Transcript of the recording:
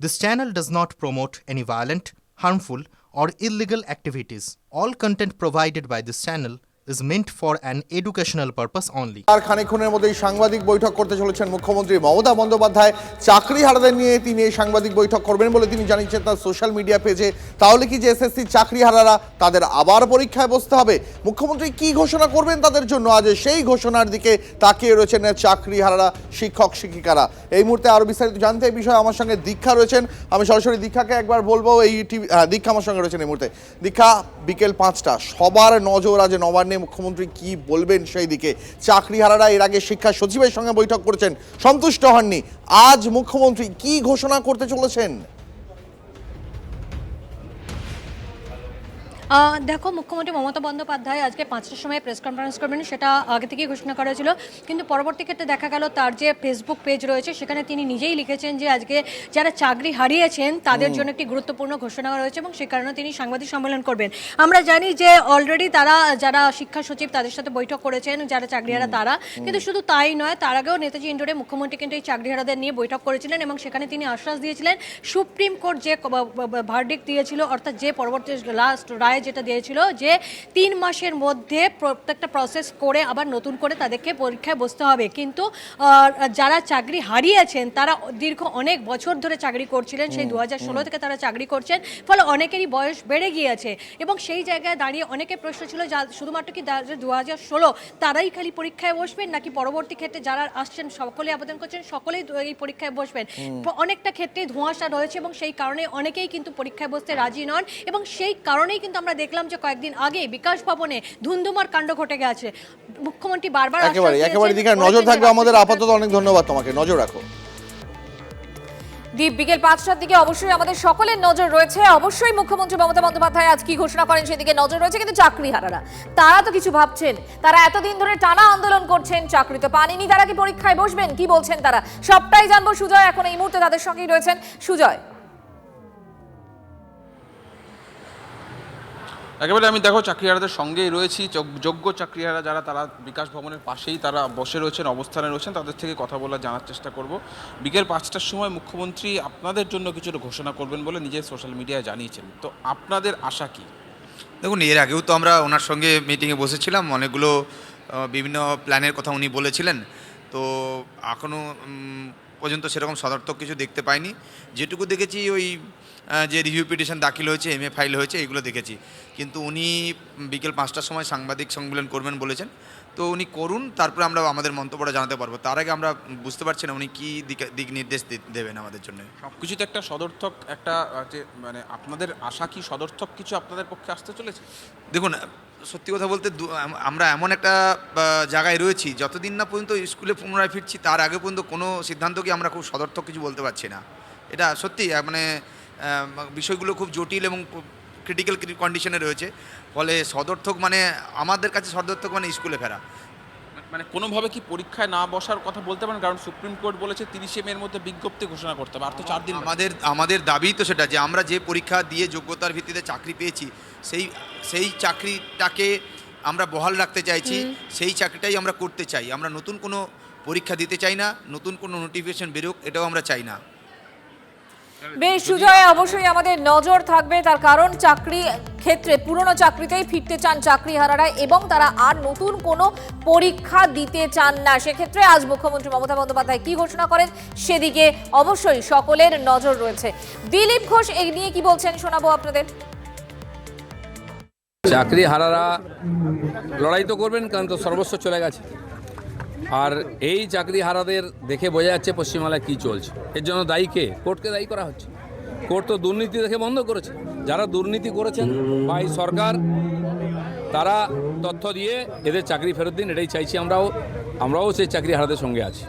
This channel does not promote any violent, harmful, or illegal activities. All content provided by this channel is meant for an educational purpose only. আর খানিকক্ষণের মধ্যেই সাংবাদিক বৈঠক করতে চলেছেন মুখ্যমন্ত্রী মমতা বন্দ্যোপাধ্যায়। চাকরিহারাদের নিয়ে তিনি এই সাংবাদিক বৈঠক করবেন বলে তিনি জানিয়েছেন তার সোশ্যাল মিডিয়া পেজে। তাহলে কি যে এসএসসি চাকরিহারারা তাদের আবার পরীক্ষায় বসতে হবে? মুখ্যমন্ত্রী কি ঘোষণা করবেন তাদের জন্য? আজ সেই ঘোষণার দিকে তাকিয়ে রয়েছেন চাকরিহারারা, শিক্ষক শিক্ষিকারা। এই মুহূর্তে আরো বিস্তারিত জানতে এই বিষয়ে আমার সঙ্গে দীক্ষা রয়েছেন। আমি সরাসরি দীক্ষাকে একবার বলবো, এই দীক্ষা আমার সঙ্গে রয়েছেন এই মুহূর্তে। দীক্ষা, বিকেল 5টা, সবার নজর আজ নবান্নে মুখ্যমন্ত্রী কি বলবেন সেই দিকে। চাকরিহারারা এর আগে শিক্ষা সচিবের সঙ্গে বৈঠক করেছেন, সন্তুষ্ট হননি। আজ মুখ্যমন্ত্রী কি ঘোষণা করতে চলেছেন? দেখো, মুখ্যমন্ত্রী মমতা বন্দ্যোপাধ্যায় আজকে 5টার সময় প্রেস কনফারেন্স করবেন, সেটা আগে থেকেই ঘোষণা করা ছিল। কিন্তু পরবর্তী ক্ষেত্রে দেখা গেল তার যে ফেসবুক পেজ রয়েছে সেখানে তিনি নিজেই লিখেছেন যে আজকে যারা চাকরি হারিয়েছেন তাদের জন্য একটি গুরুত্বপূর্ণ ঘোষণা রয়েছে এবং সে কারণে তিনি সাংবাদিক সম্মেলন করবেন। আমরা জানি যে অলরেডি তারা যারা শিক্ষা সচিব তাদের সাথে বৈঠক করেছেন যারা চাকরিহারা তারা, কিন্তু শুধু তাই নয়, তার আগেও নেতাজি ইন্ডোরে মুখ্যমন্ত্রী কিন্তু এই চাকরিহারাদের নিয়ে বৈঠক করেছিলেন এবং সেখানে তিনি আশ্বাস দিয়েছিলেন সুপ্রিম কোর্ট যে ভার্ডিক্ট দিয়েছিল, অর্থাৎ যে পরবর্তী লাস্ট রায় যেটা দিয়েছিল যে 3 মাসের মধ্যে প্রত্যেকটা প্রসেস করে আবার নতুন করে তাদেরকে পরীক্ষায় বসতে হবে। কিন্তু যারা চাকরি হারিয়েছেন তারা দীর্ঘ অনেক বছর ধরে চাকরি করছিলেন, সেই 2016 থেকে তারা চাকরি করছেন, ফলে অনেকেরই বয়স বেড়ে গিয়েছে এবং সেই জায়গায় দাঁড়িয়ে অনেকের প্রশ্ন ছিল শুধুমাত্র কি 2016 তারাই খালি পরীক্ষায় বসবেন নাকি পরবর্তী ক্ষেত্রে যারা আসছেন সকলে আবেদন করছেন সকলেই এই পরীক্ষায় বসবেন। অনেকটা ক্ষেত্রে ধোঁয়াশা রয়েছে এবং সেই কারণে অনেকেই কিন্তু পরীক্ষায় বসতে রাজি নন এবং সেই কারণেই কিন্তু আমরা দেখলাম যে কয়েকদিন আগে বিকাশ ভবনে ধুন্ধুমার কাণ্ড ঘটে গেছে। মুখ্যমন্ত্রী বারবার একেবারে দিকে নজর থাকবে আমাদের। আপাতত অনেক ধন্যবাদ তোমাকে, নজর রাখো। দীপ, বিকেল 5টার দিকে অবশ্যই আমাদের সকলের নজর রয়েছে। অবশ্যই মুখ্যমন্ত্রী মমতা বন্দ্যোপাধ্যায় আজ কি ঘোষণা করেন সেদিকে নজর রয়েছে, কিন্তু চাকরিহারারা তারা তো কিছু ভাবছেন। তারা এতদিন ধরে টানা আন্দোলন করছেন, চাকরি তো পাননি, তারা কি পরীক্ষায় বসবেন? কি বলছেন তারা, সবটাই জানবো। সুজয় এখন এই মুহূর্তে তাদের সঙ্গেই রয়েছেন। সুজয়, একেবারে আমি দেখো চাকরিহারাদের সঙ্গেই রয়েছি। যোগ্য চাকরিহারা যারা তারা বিকাশ ভবনের পাশেই তারা বসে রয়েছেন, অবস্থানে রয়েছেন, তাদের থেকে কথা বলার জানার চেষ্টা করব। বিকেল 5টার সময় মুখ্যমন্ত্রী আপনাদের জন্য কিছু ঘোষণা করবেন বলে নিজের সোশ্যাল মিডিয়ায় জানিয়েছেন, তো আপনাদের আশা কি? দেখুন, এর আগেও তো আমরা ওনার সঙ্গে মিটিংয়ে বসেছিলাম, অনেকগুলো বিভিন্ন প্ল্যানের কথা উনি বলেছিলেন। তো এখনও পর্যন্ত সেরকম সদর্থক কিছু দেখতে পাইনি। যেটুকু দেখেছি ওই যে রিভিউ পিটিশন দাখিল হয়েছে, MA ফাইল হয়েছে, এগুলো দেখেছি। কিন্তু উনি বিকেল 5টার সময় সাংবাদিক সম্মেলন করবেন বলেছেন, তো উনি করুন, তারপরে আমরা আমাদের মন্তব্যটা জানাতে পারবো। তার আগে আমরা বুঝতে পারছি না উনি কী দিক নির্দেশ দেবেন আমাদের জন্য। সব কিছুতে একটা সদর্থক একটা যে মানে আপনাদের আশা কি সদর্থক কিছু আপনাদের পক্ষে আসতে চলেছে? দেখুন, সত্যি কথা বলতে আমরা এমন একটা জায়গায় রয়েছি, যতদিন না পর্যন্ত স্কুলে পুনরায় ফিরছি তার আগে পর্যন্ত কোনো সিদ্ধান্তকে আমরা খুব সদর্থক কিছু বলতে পারছি না। এটা সত্যি মানে বিষয়গুলো খুব জটিল এবং ক্রিটিক্যাল কন্ডিশনে রয়েছে। ফলে সদর্থক মানে আমাদের কাছে সদর্থক মানে স্কুলে ফেরা। মানে কোনোভাবে কি পরীক্ষায় না বসার কথা বলতে পারেন? কারণ সুপ্রিম কোর্ট বলেছে 30 মের মধ্যে বিজ্ঞপ্তি ঘোষণা করতে হবে, আর তো 4 দিন। আমাদের দাবি তো সেটা যে আমরা যে পরীক্ষা দিয়ে যোগ্যতার ভিত্তিতে চাকরি পেয়েছি সেই চাকরিটাকে আমরা বহাল রাখতে চাইছি, সেই চাকরিটাই আমরা করতে চাই। আমরা নতুন কোনো পরীক্ষা দিতে চাই না, নতুন কোনো নোটিফিকেশন বেরোক এটাও আমরা চাই না। বেশ সুজয়, অবশ্যই আমাদের নজর থাকবে, তার কারণ চাকরি ক্ষেত্রে পুরনো চাকরিতেই ফিরতে চান চাকরিহারারা এবং তারা আর নতুন কোনো পরীক্ষা দিতে চান না। সেক্ষেত্রে আজ মুখ্যমন্ত্রী মমতা বন্দ্যোপাধ্যায় কি ঘোষণা করেন সেদিকে অবশ্যই সকলের নজর রয়েছে। দিলীপ ঘোষ এই নিয়ে কি বলছেন শোনাবো আপনাদের। চাকরিহারারা লড়াই তো করবেন, কারণ তো সর্বস্ব চলে গেছে। আর এই চাকরিহারাদের দেখে বোঝা যাচ্ছে পশ্চিমবাংলায় কী চলছে। এর জন্য দায়ী কে? কোর্টকে দায়ী করা হচ্ছে। কোর্ট তো দুর্নীতি দেখে বন্ধ করেছে। যারা দুর্নীতি করেছেন বা এই সরকার, তারা তথ্য দিয়ে এদের চাকরি ফেরত দিন, এটাই চাইছি আমরাও সেই চাকরিহারাদের সঙ্গে আছি।